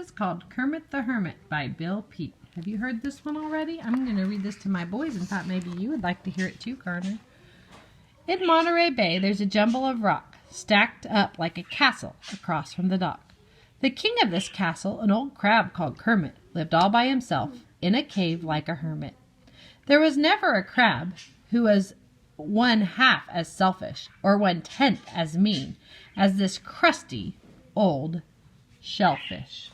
is called Kermit the Hermit by Bill Peet. Have you heard this one already? I'm going to read this to my boys and thought maybe you would like to hear it too, Garner. In Monterey Bay, there's a jumble of rock stacked up like a castle across from the dock. The king of this castle, an old crab called Kermit, lived all by himself in a cave like a hermit. There was never a crab who was 1/2 as selfish or 1/10 as mean as this crusty old shellfish.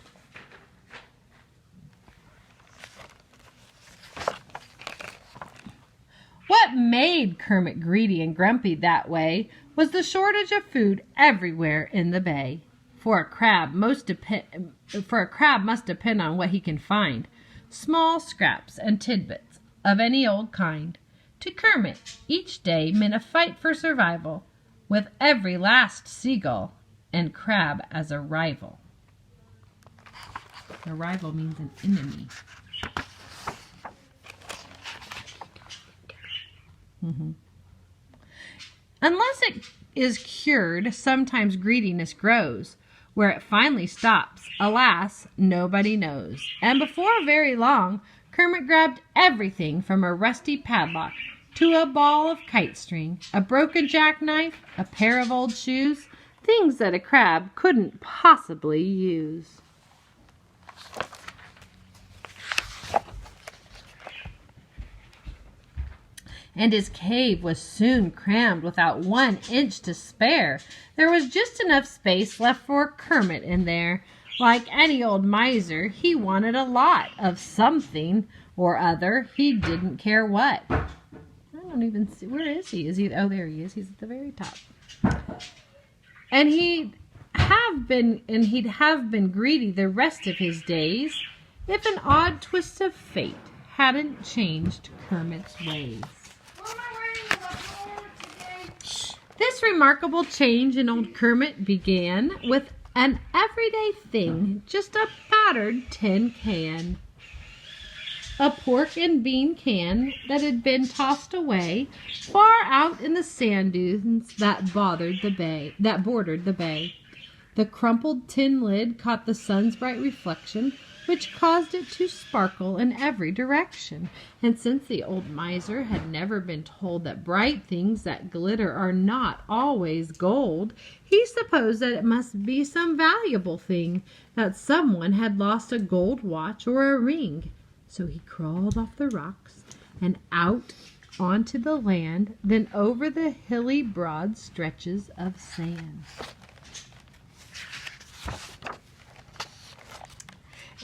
What made Kermit greedy and grumpy that way was the shortage of food everywhere in the bay. For a crab must depend on what he can find, small scraps and tidbits of any old kind. To Kermit, each day meant a fight for survival, with every last seagull and crab as a rival. A rival means an enemy. Unless it is cured, sometimes greediness grows. Where it finally stops, alas, nobody knows. And before very long, Kermit grabbed everything from a rusty padlock to a ball of kite string, a broken jackknife, a pair of old shoes, things that a crab couldn't possibly use. And his cave was soon crammed without 1 inch to spare. There was just enough space left for Kermit in there. Like any old miser, he wanted a lot of something or other. He didn't care what. I don't even see. Where is he? Oh, there he is. He's at the very top. And he'd have been greedy the rest of his days if an odd twist of fate hadn't changed Kermit's ways. This remarkable change in old Kermit began with an everyday thing, just a battered tin can. A pork and bean can that had been tossed away far out in the sand dunes that bordered the bay. The crumpled tin lid caught the sun's bright reflection, which caused it to sparkle in every direction. And since the old miser had never been told that bright things that glitter are not always gold, he supposed that it must be some valuable thing, that someone had lost a gold watch or a ring. So he crawled off the rocks and out onto the land, then over the hilly broad stretches of sand.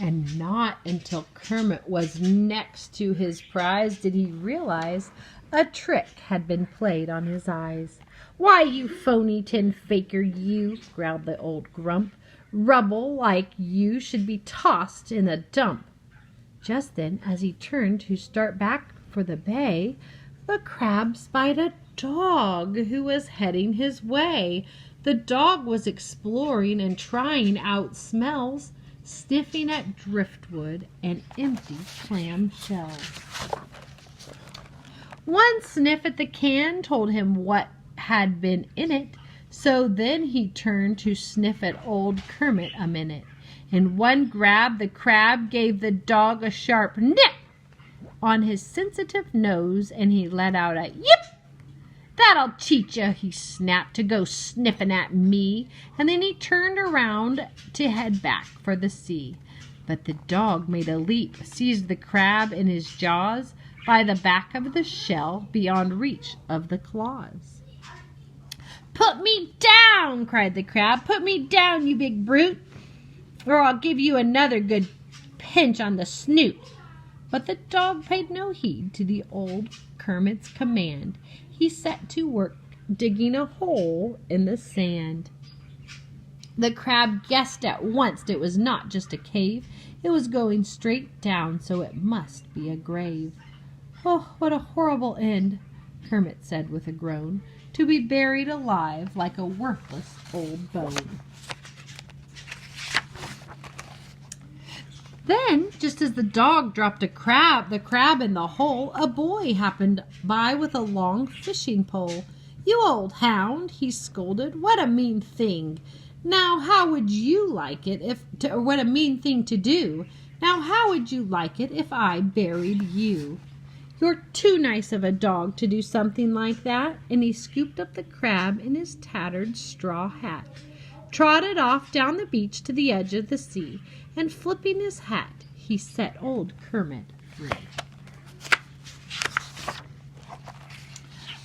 And not until Kermit was next to his prize did he realize a trick had been played on his eyes. "Why, you phony tin faker, you," growled the old grump. "Rubble like you should be tossed in a dump." Just then, as he turned to start back for the bay, the crab spied a dog who was heading his way. The dog was exploring and trying out smells, sniffing at driftwood and empty clam shells. One sniff at the can told him what had been in it, so then he turned to sniff at old Kermit a minute. In one grab, the crab gave the dog a sharp nip on his sensitive nose, and he let out a yip. "That'll teach you," he snapped, "to go sniffing at me." And then he turned around to head back for the sea. But the dog made a leap, seized the crab in his jaws by the back of the shell beyond reach of the claws. "Put me down!" cried the crab. "Put me down, you big brute, or I'll give you another good pinch on the snoot." But the dog paid no heed to the old Kermit's command. He set to work digging a hole in the sand. The crab guessed at once it was not just a cave. It was going straight down, so it must be a grave. "Oh, what a horrible end," Kermit said with a groan, "to be buried alive like a worthless old bone." Then, just as the dog dropped the crab in the hole, a boy happened by with a long fishing pole. "You old hound," he scolded, "what a mean thing! Now how would you like it what a mean thing to do. Now how would you like it if I buried you? You're too nice of a dog to do something like that. And he scooped up the crab in his tattered straw hat, trotted off down the beach to the edge of the sea, and flipping his hat, he set old Kermit free.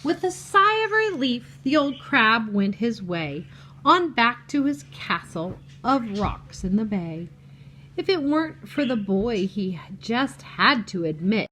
With a sigh of relief, the old crab went his way, on back to his castle of rocks in the bay. If it weren't for the boy he just had to admit